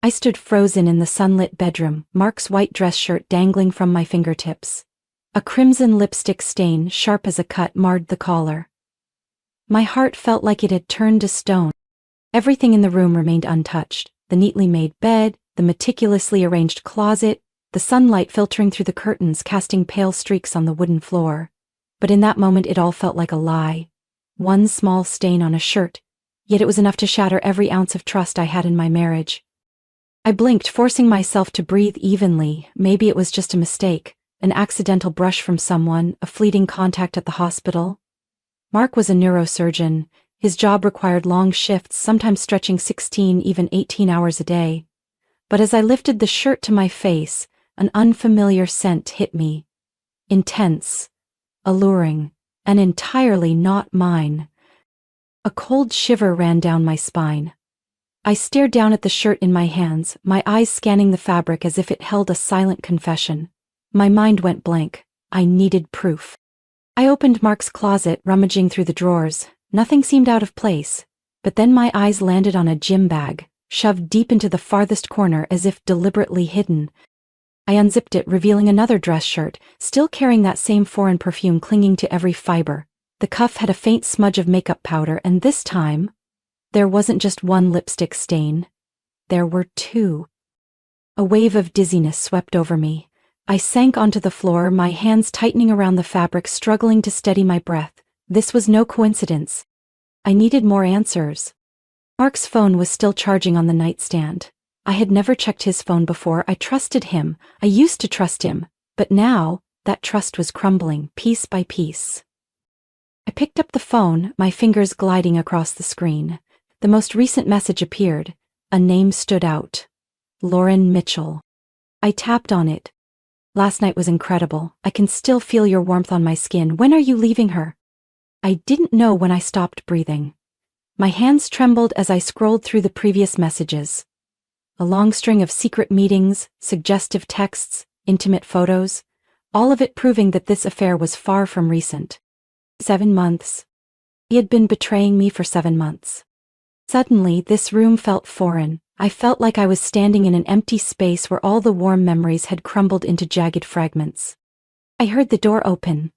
I stood frozen in the sunlit bedroom, Mark's white dress shirt dangling from my fingertips. A crimson lipstick stain, sharp as a cut, marred the collar. My heart felt like it had turned to stone. Everything in the room remained untouched. The neatly made bed, the meticulously arranged closet, the sunlight filtering through the curtains casting pale streaks on the wooden floor. But in that moment it all felt like a lie. One small stain on a shirt, yet it was enough to shatter every ounce of trust I had in my marriage. I blinked, forcing myself to breathe evenly. Maybe it was just a mistake, an accidental brush from someone, a fleeting contact at the hospital. Mark was a neurosurgeon. His job required long shifts, sometimes stretching 16, even 18 hours a day. But as I lifted the shirt to my face, an unfamiliar scent hit me. Intense, alluring, and entirely not mine. A cold shiver ran down my spine. I stared down at the shirt in my hands, my eyes scanning the fabric as if it held a silent confession. My mind went blank. I needed proof. I opened Mark's closet, rummaging through the drawers. Nothing seemed out of place, but then my eyes landed on a gym bag, shoved deep into the farthest corner as if deliberately hidden. I unzipped it, revealing another dress shirt, still carrying that same foreign perfume clinging to every fiber. The cuff had a faint smudge of makeup powder, and this time, there wasn't just one lipstick stain. There were two. A wave of dizziness swept over me. I sank onto the floor, my hands tightening around the fabric, struggling to steady my breath. This was no coincidence. I needed more answers. Mark's phone was still charging on the nightstand. I had never checked his phone before. I trusted him. I used to trust him. But now, that trust was crumbling, piece by piece. I picked up the phone, my fingers gliding across the screen. The most recent message appeared. A name stood out. Lauren Mitchell. I tapped on it. Last night was incredible. I can still feel your warmth on my skin. When are you leaving her? I didn't know when I stopped breathing. My hands trembled as I scrolled through the previous messages. A long string of secret meetings, suggestive texts, intimate photos, all of it proving that this affair was far from recent. 7 months. He had been betraying me for 7 months. Suddenly, this room felt foreign. I felt like I was standing in an empty space where all the warm memories had crumbled into jagged fragments. I heard the door open.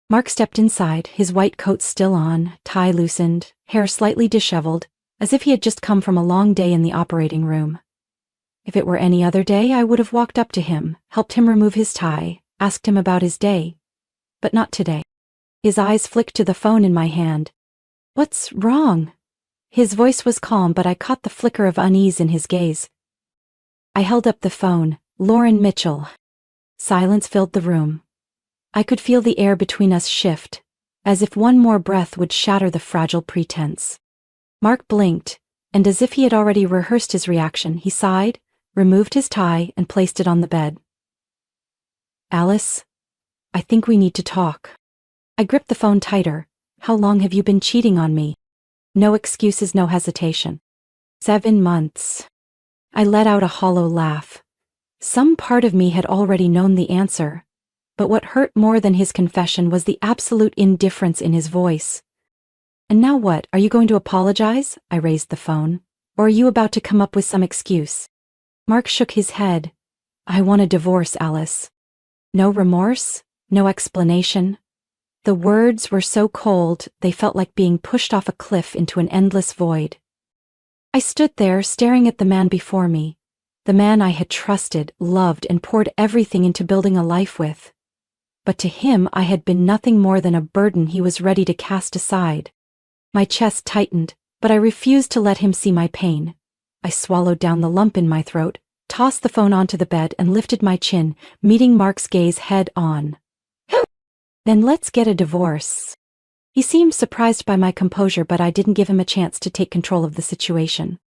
Mark stepped inside, his white coat still on, tie loosened, hair slightly disheveled, as if he had just come from a long day in the operating room. If it were any other day, I would have walked up to him, helped him remove his tie, asked him about his day. But not today. His eyes flicked to the phone in my hand. "What's wrong?" His voice was calm, but I caught the flicker of unease in his gaze. I held up the phone. Lauren Mitchell. Silence filled the room. I could feel the air between us shift, as if one more breath would shatter the fragile pretense. Mark blinked, and as if he had already rehearsed his reaction, he sighed, removed his tie, and placed it on the bed. "Alice, I think we need to talk." I gripped the phone tighter. "How long have you been cheating on me?" No excuses, no hesitation. 7 months. I let out a hollow laugh. Some part of me had already known the answer, but what hurt more than his confession was the absolute indifference in his voice. "And now what? Are you going to apologize?" I raised the phone. "Or are you about to come up with some excuse?" Mark shook his head. "I want a divorce, Alice." No remorse, no explanation. The words were so cold, they felt like being pushed off a cliff into an endless void. I stood there, staring at the man before me, the man I had trusted, loved, and poured everything into building a life with. But to him I had been nothing more than a burden he was ready to cast aside. My chest tightened, but I refused to let him see my pain. I swallowed down the lump in my throat, tossed the phone onto the bed, and lifted my chin, meeting Mark's gaze head on. "Then let's get a divorce." He seemed surprised by my composure, but I didn't give him a chance to take control of the situation.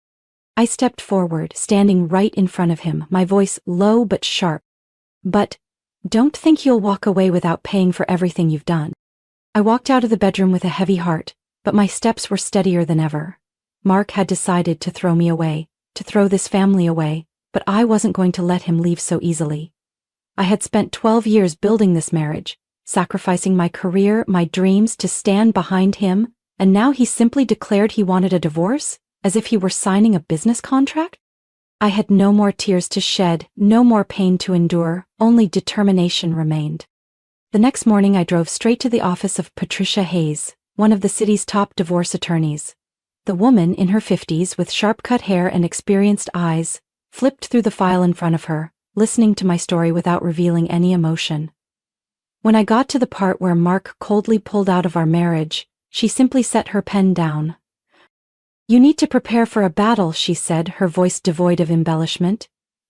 I stepped forward, standing right in front of him, my voice low but sharp. "But don't think you'll walk away without paying for everything you've done." I walked out of the bedroom with a heavy heart, but my steps were steadier than ever. Mark had decided to throw me away, to throw this family away, but I wasn't going to let him leave so easily. I had spent 12 years building this marriage, sacrificing my career, my dreams to stand behind him, and now he simply declared he wanted a divorce, as if he were signing a business contract? I had no more tears to shed, no more pain to endure, only determination remained. The next morning I drove straight to the office of Patricia Hayes, one of the city's top divorce attorneys. The woman, in her 50s with sharp-cut hair and experienced eyes, flipped through the file in front of her, listening to my story without revealing any emotion. When I got to the part where Mark coldly pulled out of our marriage, she simply set her pen down. "You need to prepare for a battle," she said, her voice devoid of embellishment.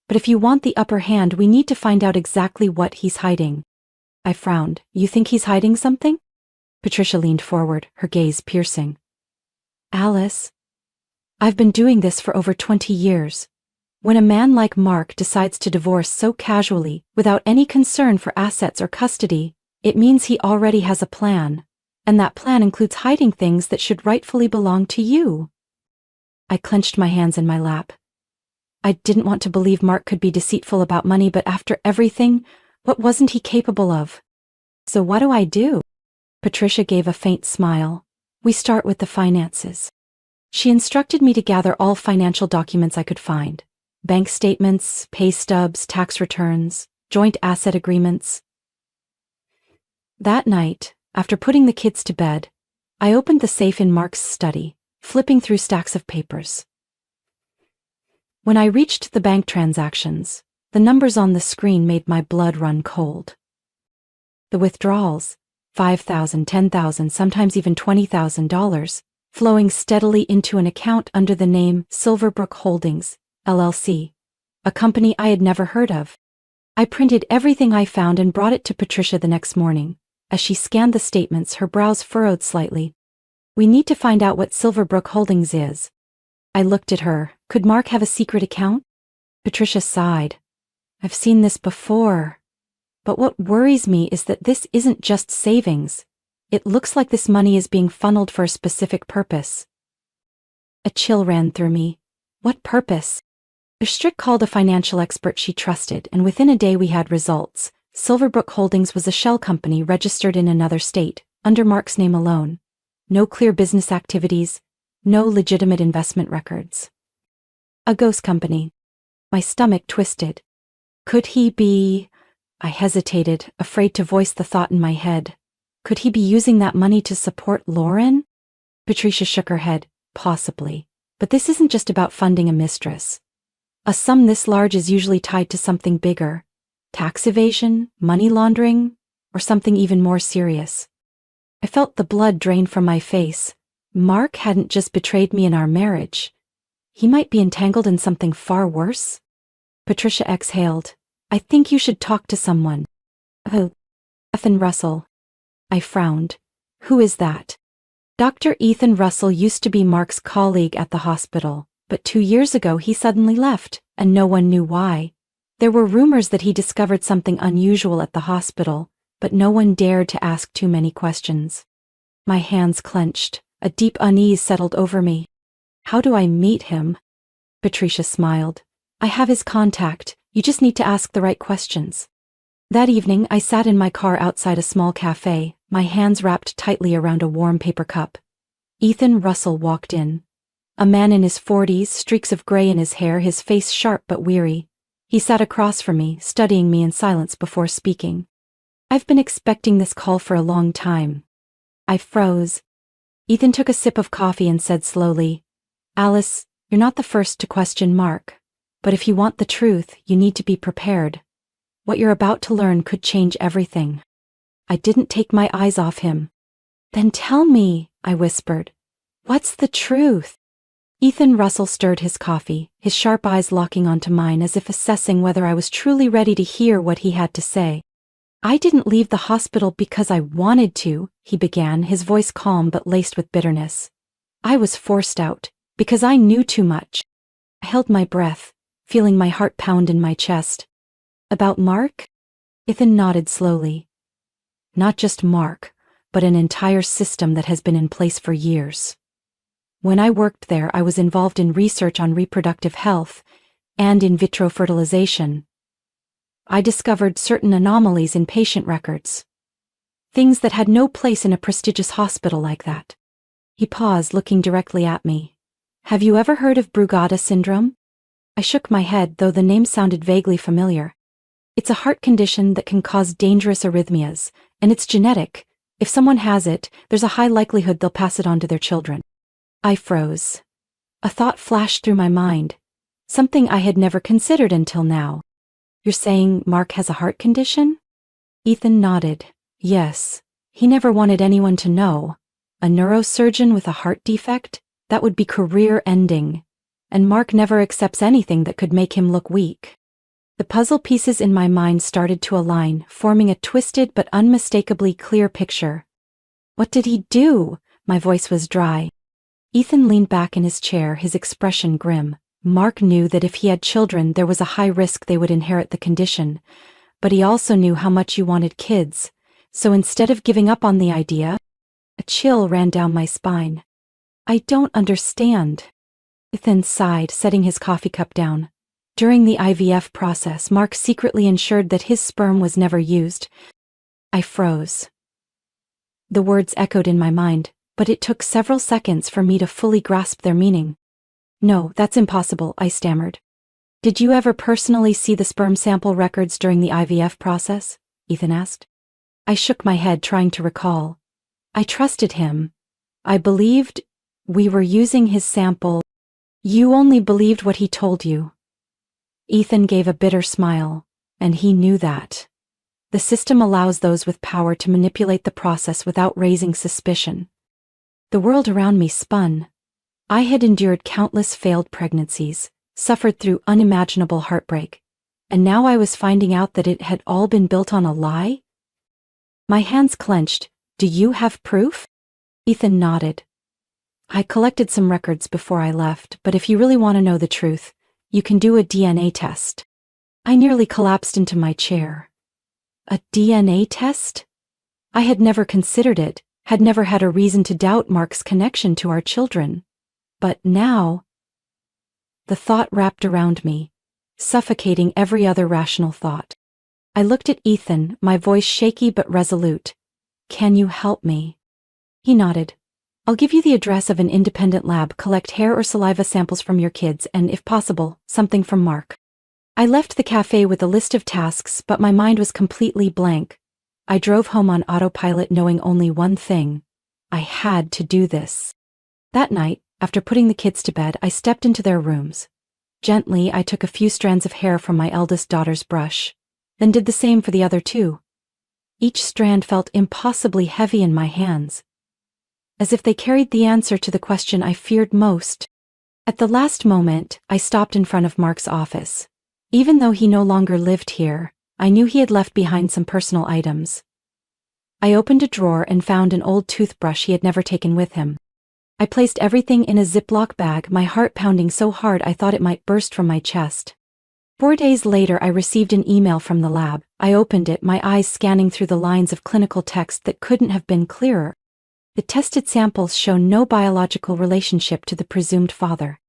"But if you want the upper hand, we need to find out exactly what he's hiding." I frowned. "You think he's hiding something?" Patricia leaned forward, her gaze piercing. "Alice, I've been doing this for over 20 years. When a man like Mark decides to divorce so casually, without any concern for assets or custody, it means he already has a plan. And that plan includes hiding things that should rightfully belong to you." I clenched my hands in my lap. I didn't want to believe Mark could be deceitful about money, but after everything, what wasn't he capable of? "So what do I do?" Patricia gave a faint smile. "We start with the finances." She instructed me to gather all financial documents I could find. Bank statements, pay stubs, tax returns, joint asset agreements. That night, after putting the kids to bed, I opened the safe in Mark's study, flipping through stacks of papers. When I reached the bank transactions, the numbers on the screen made my blood run cold. The withdrawals, $5,000, $10,000, sometimes even $20,000, flowing steadily into an account under the name Silverbrook Holdings, LLC, a company I had never heard of. I printed everything I found and brought it to Patricia the next morning. As she scanned the statements, her brows furrowed slightly. "We need to find out what Silverbrook Holdings is." I looked at her. Could Mark have a secret account? Patricia sighed. "I've seen this before. But what worries me is that this isn't just savings. It looks like this money is being funneled for a specific purpose." A chill ran through me. What purpose? Strick called a financial expert she trusted, and within a day we had results. Silverbrook Holdings was a shell company registered in another state, under Mark's name alone. No clear business activities, no legitimate investment records. A ghost company. My stomach twisted. Could he be... I hesitated, afraid to voice the thought in my head. Could he be using that money to support Lauren? Patricia shook her head. Possibly. But this isn't just about funding a mistress. A sum this large is usually tied to something bigger. Tax evasion, money laundering, or something even more serious. I felt the blood drain from my face. Mark hadn't just betrayed me in our marriage. He might be entangled in something far worse. Patricia exhaled. "I think you should talk to someone." "Oh, Ethan Russell." I frowned. "Who is that?" Dr. Ethan Russell used to be Mark's colleague at the hospital, but 2 years ago he suddenly left, and no one knew why. There were rumors that he discovered something unusual at the hospital, but no one dared to ask too many questions. My hands clenched. A deep unease settled over me. "How do I meet him?" Patricia smiled. "I have his contact. You just need to ask the right questions." That evening, I sat in my car outside a small cafe, my hands wrapped tightly around a warm paper cup. Ethan Russell walked in. A man in his 40s, streaks of gray in his hair, his face sharp but weary. He sat across from me, studying me in silence before speaking. "I've been expecting this call for a long time." I froze. Ethan took a sip of coffee and said slowly, "Alice, you're not the first to question Mark. But if you want the truth, you need to be prepared. What you're about to learn could change everything." I didn't take my eyes off him. "Then tell me," I whispered. "What's the truth?" Ethan Russell stirred his coffee, his sharp eyes locking onto mine as if assessing whether I was truly ready to hear what he had to say. "I didn't leave the hospital because I wanted to," he began, his voice calm but laced with bitterness. "I was forced out, because I knew too much." I held my breath, feeling my heart pound in my chest. "About Mark?" Ethan nodded slowly. "Not just Mark, but an entire system that has been in place for years. When I worked there, I was involved in research on reproductive health and in vitro fertilization. I discovered certain anomalies in patient records. Things that had no place in a prestigious hospital like that." He paused, looking directly at me. "Have you ever heard of Brugada syndrome?" I shook my head, though the name sounded vaguely familiar. It's a heart condition that can cause dangerous arrhythmias, and it's genetic. If someone has it, there's a high likelihood they'll pass it on to their children. I froze. A thought flashed through my mind. Something I had never considered until now. You're saying Mark has a heart condition? Ethan nodded. Yes. He never wanted anyone to know. A neurosurgeon with a heart defect? That would be career-ending. And Mark never accepts anything that could make him look weak. The puzzle pieces in my mind started to align, forming a twisted but unmistakably clear picture. What did he do? My voice was dry. Ethan leaned back in his chair, his expression grim. Mark knew that if he had children, there was a high risk they would inherit the condition. But he also knew how much you wanted kids. So instead of giving up on the idea, a chill ran down my spine. I don't understand. Ethan sighed, setting his coffee cup down. During the IVF process, Mark secretly ensured that his sperm was never used. I froze. The words echoed in my mind, but it took several seconds for me to fully grasp their meaning. No, that's impossible, I stammered. Did you ever personally see the sperm sample records during the IVF process? Ethan asked. I shook my head, trying to recall. I trusted him. I believed we were using his sample. You only believed what he told you. Ethan gave a bitter smile, and he knew that. The system allows those with power to manipulate the process without raising suspicion. The world around me spun. I had endured countless failed pregnancies, suffered through unimaginable heartbreak, and now I was finding out that it had all been built on a lie? My hands clenched. Do you have proof? Ethan nodded. I collected some records before I left, but if you really want to know the truth, you can do a DNA test. I nearly collapsed into my chair. A DNA test? I had never considered it, had never had a reason to doubt Mark's connection to our children. But now, the thought wrapped around me, suffocating every other rational thought. I looked at Ethan, my voice shaky but resolute. Can you help me? He nodded. I'll give you the address of an independent lab, collect hair or saliva samples from your kids, and if possible, something from Mark. I left the cafe with a list of tasks, but my mind was completely blank. I drove home on autopilot, knowing only one thing. I had to do this. That night, after putting the kids to bed, I stepped into their rooms. Gently, I took a few strands of hair from my eldest daughter's brush, then did the same for the other two. Each strand felt impossibly heavy in my hands, as if they carried the answer to the question I feared most. At the last moment, I stopped in front of Mark's office. Even though he no longer lived here, I knew he had left behind some personal items. I opened a drawer and found an old toothbrush he had never taken with him. I placed everything in a Ziploc bag, my heart pounding so hard I thought it might burst from my chest. 4 days later, I received an email from the lab. I opened it, my eyes scanning through the lines of clinical text that couldn't have been clearer. The tested samples show no biological relationship to the presumed father.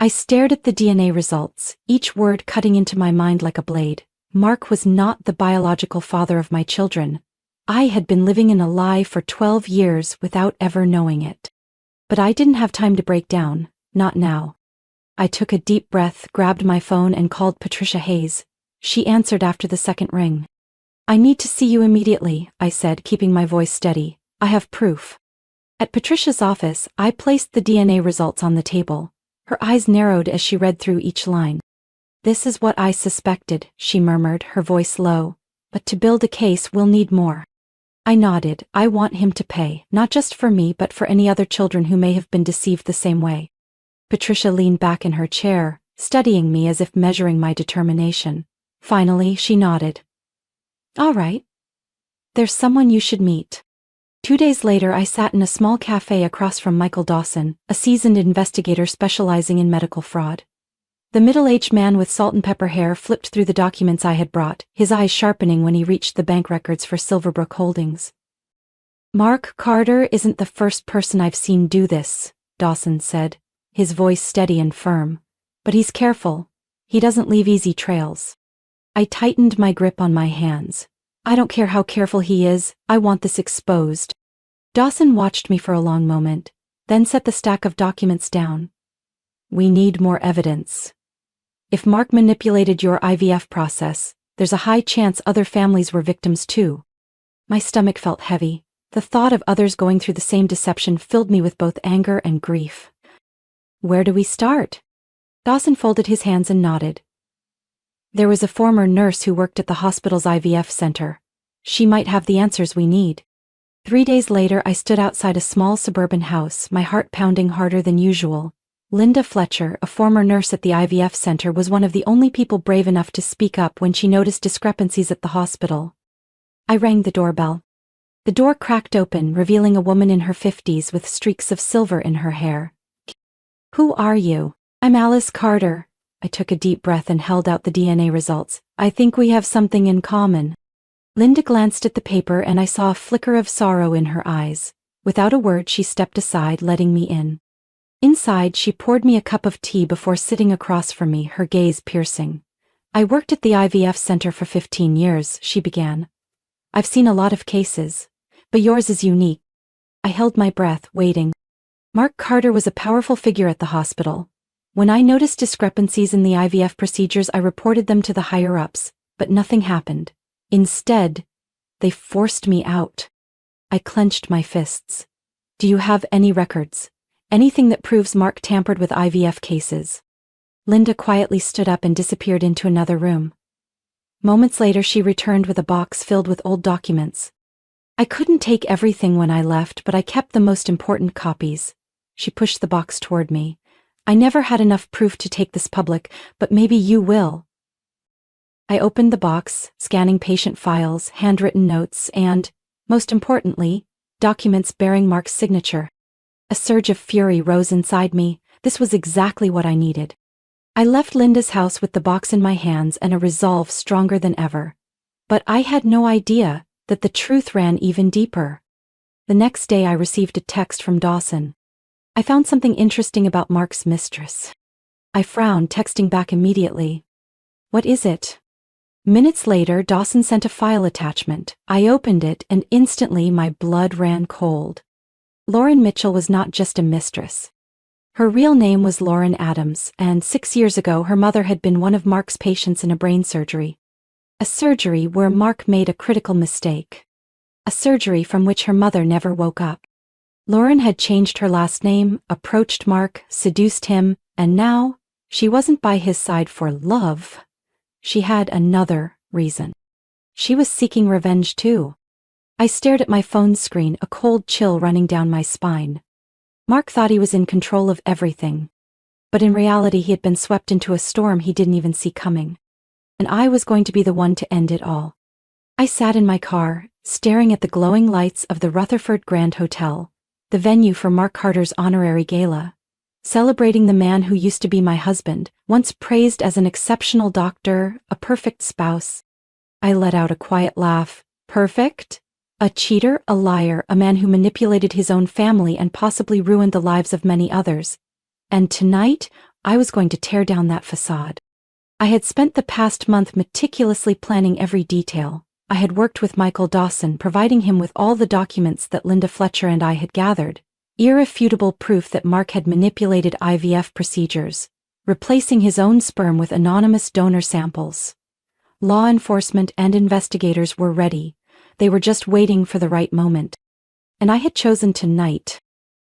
I stared at the DNA results, each word cutting into my mind like a blade. Mark was not the biological father of my children. I had been living in a lie for 12 years without ever knowing it. But I didn't have time to break down, not now. I took a deep breath, grabbed my phone and called Patricia Hayes. She answered after the second ring. I need to see you immediately, I said, keeping my voice steady. I have proof. At Patricia's office, I placed the DNA results on the table. Her eyes narrowed as she read through each line. This is what I suspected, she murmured, her voice low. But to build a case, we'll need more. I nodded. I want him to pay, not just for me but for any other children who may have been deceived the same way. Patricia leaned back in her chair, studying me as if measuring my determination. Finally, she nodded. All right. There's someone you should meet. 2 days later, I sat in a small cafe across from Michael Dawson, a seasoned investigator specializing in medical fraud. The middle-aged man with salt and pepper hair flipped through the documents I had brought, his eyes sharpening when he reached the bank records for Silverbrook Holdings. Mark Carter isn't the first person I've seen do this, Dawson said, his voice steady and firm. But he's careful. He doesn't leave easy trails. I tightened my grip on my hands. I don't care how careful he is, I want this exposed. Dawson watched me for a long moment, then set the stack of documents down. We need more evidence. If Mark manipulated your IVF process, there's a high chance other families were victims too. My stomach felt heavy. The thought of others going through the same deception filled me with both anger and grief. Where do we start? Dawson folded his hands and nodded. There was a former nurse who worked at the hospital's IVF center. She might have the answers we need. 3 days later, I stood outside a small suburban house, my heart pounding harder than usual. Linda Fletcher, a former nurse at the IVF center, was one of the only people brave enough to speak up when she noticed discrepancies at the hospital. I rang the doorbell. The door cracked open, revealing a woman in her 50s with streaks of silver in her hair. Who are you? I'm Alice Carter. I took a deep breath and held out the DNA results. I think we have something in common. Linda glanced at the paper and I saw a flicker of sorrow in her eyes. Without a word, she stepped aside, letting me in. Inside, she poured me a cup of tea before sitting across from me, her gaze piercing. I worked at the IVF center for 15 years, she began. I've seen a lot of cases, but yours is unique. I held my breath, waiting. Mark Carter was a powerful figure at the hospital. When I noticed discrepancies in the IVF procedures, I reported them to the higher-ups, but nothing happened. Instead, they forced me out. I clenched my fists. Do you have any records? Anything that proves Mark tampered with IVF cases? Linda quietly stood up and disappeared into another room. Moments later, she returned with a box filled with old documents. I couldn't take everything when I left, but I kept the most important copies. She pushed the box toward me. I never had enough proof to take this public, but maybe you will. I opened the box, scanning patient files, handwritten notes, and, most importantly, documents bearing Mark's signature. A surge of fury rose inside me. This was exactly what I needed. I left Linda's house with the box in my hands and a resolve stronger than ever. But I had no idea that the truth ran even deeper. The next day I received a text from Dawson. I found something interesting about Mark's mistress. I frowned, texting back immediately. What is it? Minutes later, Dawson sent a file attachment. I opened it and instantly my blood ran cold. Lauren Mitchell was not just a mistress. Her real name was Lauren Adams, and 6 years ago her mother had been one of Mark's patients in a brain surgery. A surgery where Mark made a critical mistake. A surgery from which her mother never woke up. Lauren had changed her last name, approached Mark, seduced him, and now, she wasn't by his side for love. She had another reason. She was seeking revenge too. I stared at my phone screen, a cold chill running down my spine. Mark thought he was in control of everything. But in reality he had been swept into a storm he didn't even see coming. And I was going to be the one to end it all. I sat in my car, staring at the glowing lights of the Rutherford Grand Hotel, the venue for Mark Carter's honorary gala, celebrating the man who used to be my husband, once praised as an exceptional doctor, a perfect spouse. I let out a quiet laugh. Perfect? A cheater, a liar, a man who manipulated his own family and possibly ruined the lives of many others. And tonight, I was going to tear down that facade. I had spent the past month meticulously planning every detail. I had worked with Michael Dawson, providing him with all the documents that Linda Fletcher and I had gathered, irrefutable proof that Mark had manipulated IVF procedures, replacing his own sperm with anonymous donor samples. Law enforcement and investigators were ready. They were just waiting for the right moment. And I had chosen tonight.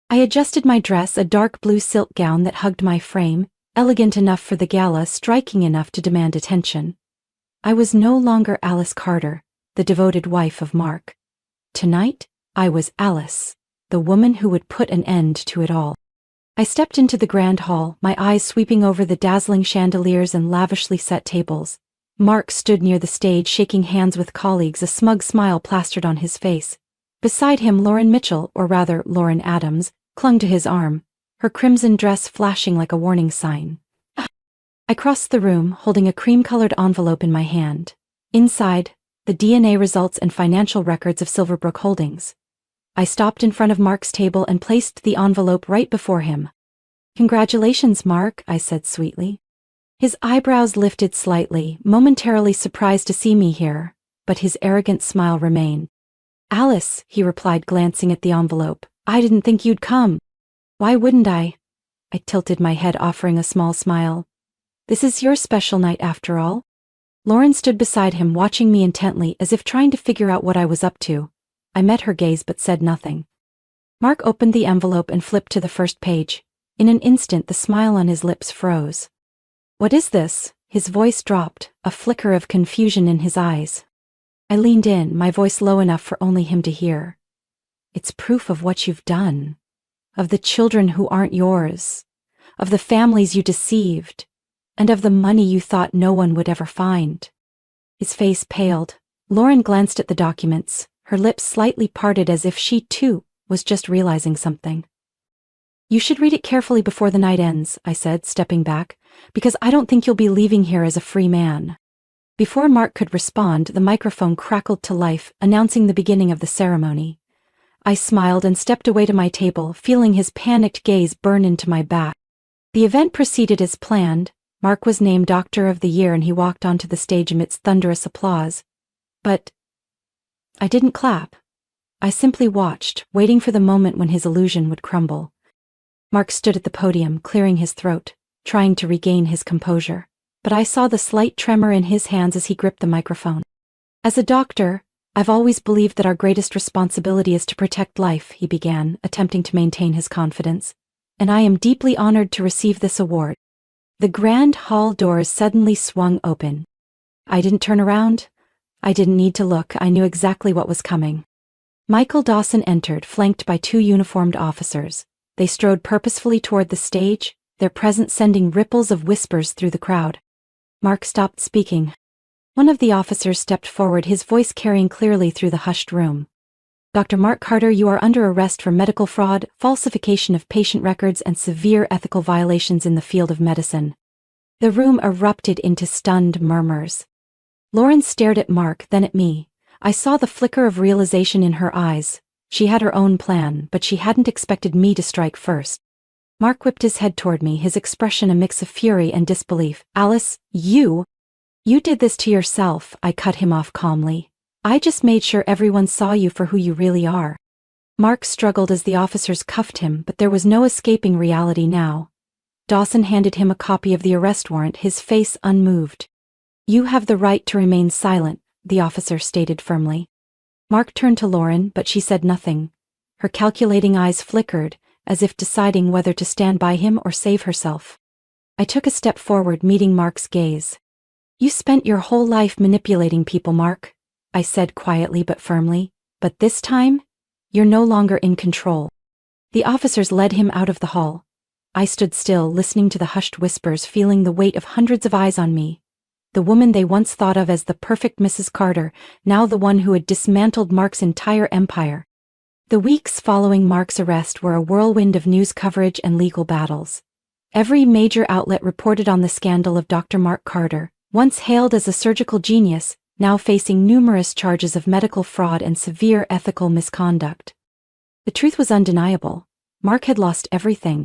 I adjusted my dress, a dark blue silk gown that hugged my frame, elegant enough for the gala, striking enough to demand attention. I was no longer Alice Carter, the devoted wife of Mark. Tonight, I was Alice, the woman who would put an end to it all. I stepped into the grand hall, my eyes sweeping over the dazzling chandeliers and lavishly set tables. Mark stood near the stage, shaking hands with colleagues, a smug smile plastered on his face. Beside him, Lauren Mitchell, or rather Lauren Adams, clung to his arm, her crimson dress flashing like a warning sign. I crossed the room, holding a cream-colored envelope in my hand. Inside, the DNA results and financial records of Silverbrook Holdings. I stopped in front of Mark's table and placed the envelope right before him. "Congratulations, Mark," I said sweetly. His eyebrows lifted slightly, momentarily surprised to see me here, but his arrogant smile remained. "Alice," he replied, glancing at the envelope, "I didn't think you'd come." "Why wouldn't I?" I tilted my head, offering a small smile. This is your special night after all? Lauren stood beside him watching me intently as if trying to figure out what I was up to. I met her gaze but said nothing. Mark opened the envelope and flipped to the first page. In an instant the smile on his lips froze. What is this? His voice dropped, a flicker of confusion in his eyes. I leaned in, my voice low enough for only him to hear. It's proof of what you've done. Of the children who aren't yours. Of the families you deceived. And of the money you thought no one would ever find. His face paled. Lauren glanced at the documents, her lips slightly parted as if she, too, was just realizing something. You should read it carefully before the night ends, I said, stepping back, because I don't think you'll be leaving here as a free man. Before Mark could respond, the microphone crackled to life, announcing the beginning of the ceremony. I smiled and stepped away to my table, feeling his panicked gaze burn into my back. The event proceeded as planned. Mark was named Doctor of the Year and he walked onto the stage amidst thunderous applause. But I didn't clap. I simply watched, waiting for the moment when his illusion would crumble. Mark stood at the podium, clearing his throat, trying to regain his composure. But I saw the slight tremor in his hands as he gripped the microphone. As a doctor, I've always believed that our greatest responsibility is to protect life, he began, attempting to maintain his confidence. And I am deeply honored to receive this award. The grand hall doors suddenly swung open. I didn't turn around. I didn't need to look, I knew exactly what was coming. Michael Dawson entered, flanked by 2 uniformed officers. They strode purposefully toward the stage, their presence sending ripples of whispers through the crowd. Mark stopped speaking. One of the officers stepped forward, his voice carrying clearly through the hushed room. Dr. Mark Carter, you are under arrest for medical fraud, falsification of patient records, and severe ethical violations in the field of medicine. The room erupted into stunned murmurs. Lauren stared at Mark, then at me. I saw the flicker of realization in her eyes. She had her own plan, but she hadn't expected me to strike first. Mark whipped his head toward me, his expression a mix of fury and disbelief. Alice, you did this to yourself, I cut him off calmly. I just made sure everyone saw you for who you really are. Mark struggled as the officers cuffed him, but there was no escaping reality now. Dawson handed him a copy of the arrest warrant, his face unmoved. You have the right to remain silent, the officer stated firmly. Mark turned to Lauren, but she said nothing. Her calculating eyes flickered, as if deciding whether to stand by him or save herself. I took a step forward, meeting Mark's gaze. You spent your whole life manipulating people, Mark, I said quietly but firmly, but this time, you're no longer in control. The officers led him out of the hall. I stood still, listening to the hushed whispers, feeling the weight of hundreds of eyes on me. The woman they once thought of as the perfect Mrs. Carter, now the one who had dismantled Mark's entire empire. The weeks following Mark's arrest were a whirlwind of news coverage and legal battles. Every major outlet reported on the scandal of Dr. Mark Carter, once hailed as a surgical genius, now facing numerous charges of medical fraud and severe ethical misconduct. The truth was undeniable. Mark had lost everything.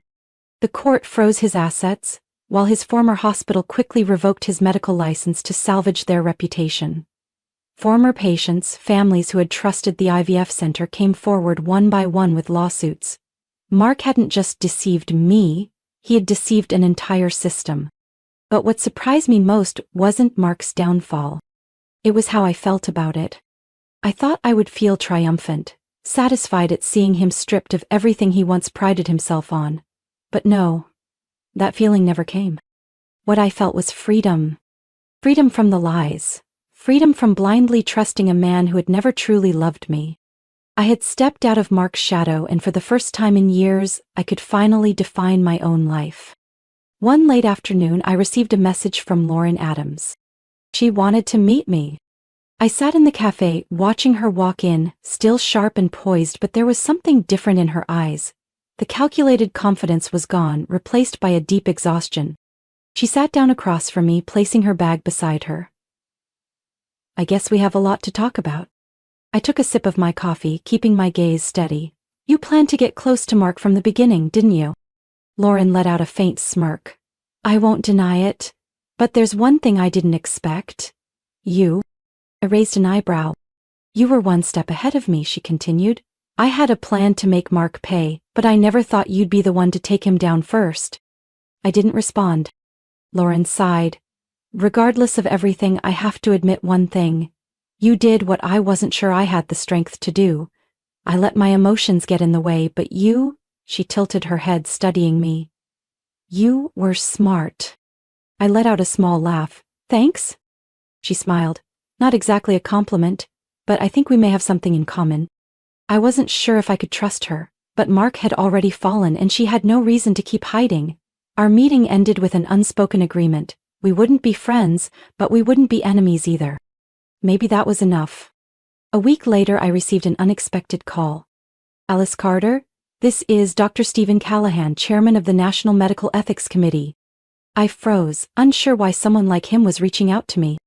The court froze his assets, while his former hospital quickly revoked his medical license to salvage their reputation. Former patients, families who had trusted the IVF center came forward one by one with lawsuits. Mark hadn't just deceived me, he had deceived an entire system. But what surprised me most wasn't Mark's downfall. It was how I felt about it. I thought I would feel triumphant, satisfied at seeing him stripped of everything he once prided himself on. But no, that feeling never came. What I felt was freedom. Freedom from the lies. Freedom from blindly trusting a man who had never truly loved me. I had stepped out of Mark's shadow, and for the first time in years, I could finally define my own life. One late afternoon, I received a message from Lauren Adams. She wanted to meet me. I sat in the cafe, watching her walk in, still sharp and poised, but there was something different in her eyes. The calculated confidence was gone, replaced by a deep exhaustion. She sat down across from me, placing her bag beside her. I guess we have a lot to talk about. I took a sip of my coffee, keeping my gaze steady. You planned to get close to Mark from the beginning, didn't you? Lauren let out a faint smirk. I won't deny it. But there's one thing I didn't expect. You? I raised an eyebrow. You were one step ahead of me, she continued. I had a plan to make Mark pay, but I never thought you'd be the one to take him down first. I didn't respond. Lauren sighed. Regardless of everything, I have to admit one thing. You did what I wasn't sure I had the strength to do. I let my emotions get in the way, but you, she tilted her head, studying me. You were smart. I let out a small laugh. Thanks? She smiled. Not exactly a compliment, but I think we may have something in common. I wasn't sure if I could trust her, but Mark had already fallen and she had no reason to keep hiding. Our meeting ended with an unspoken agreement. We wouldn't be friends, but we wouldn't be enemies either. Maybe that was enough. A week later, I received an unexpected call. Alice Carter, this is Dr. Stephen Callahan, chairman of the National Medical Ethics Committee. I froze, unsure why someone like him was reaching out to me.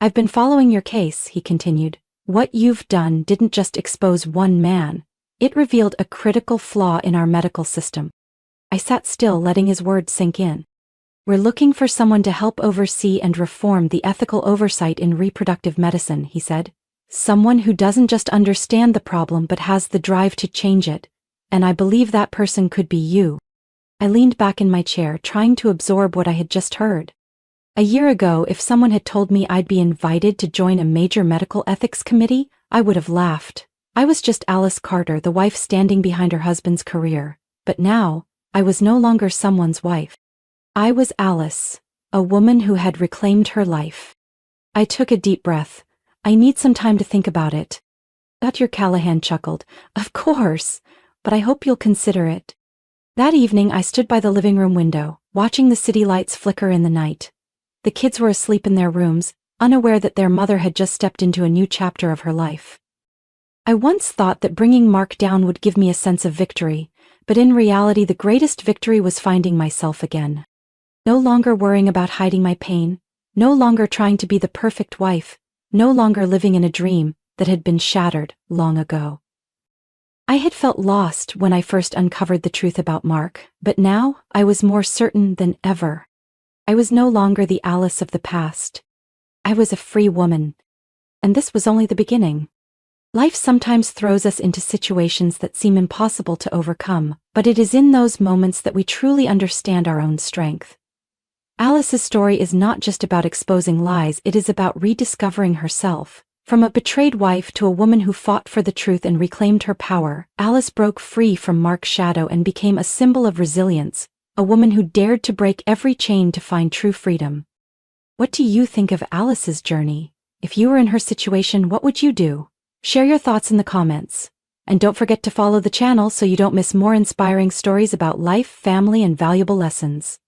I've been following your case, he continued. What you've done didn't just expose one man. It revealed a critical flaw in our medical system. I sat still, letting his words sink in. We're looking for someone to help oversee and reform the ethical oversight in reproductive medicine, he said. Someone who doesn't just understand the problem but has the drive to change it. And I believe that person could be you. I leaned back in my chair, trying to absorb what I had just heard. A year ago, if someone had told me I'd be invited to join a major medical ethics committee, I would have laughed. I was just Alice Carter, the wife standing behind her husband's career. But now, I was no longer someone's wife. I was Alice, a woman who had reclaimed her life. I took a deep breath. I need some time to think about it. Dr. Callahan chuckled. Of course, but I hope you'll consider it. That evening, I stood by the living room window, watching the city lights flicker in the night. The kids were asleep in their rooms, unaware that their mother had just stepped into a new chapter of her life. I once thought that bringing Mark down would give me a sense of victory, but in reality the greatest victory was finding myself again. No longer worrying about hiding my pain, no longer trying to be the perfect wife, no longer living in a dream that had been shattered long ago. I had felt lost when I first uncovered the truth about Mark, but now I was more certain than ever. I was no longer the Alice of the past. I was a free woman. And this was only the beginning. Life sometimes throws us into situations that seem impossible to overcome, but it is in those moments that we truly understand our own strength. Alice's story is not just about exposing lies, it is about rediscovering herself. From a betrayed wife to a woman who fought for the truth and reclaimed her power, Alice broke free from Mark's shadow and became a symbol of resilience, a woman who dared to break every chain to find true freedom. What do you think of Alice's journey? If you were in her situation, what would you do? Share your thoughts in the comments. And don't forget to follow the channel so you don't miss more inspiring stories about life, family, and valuable lessons.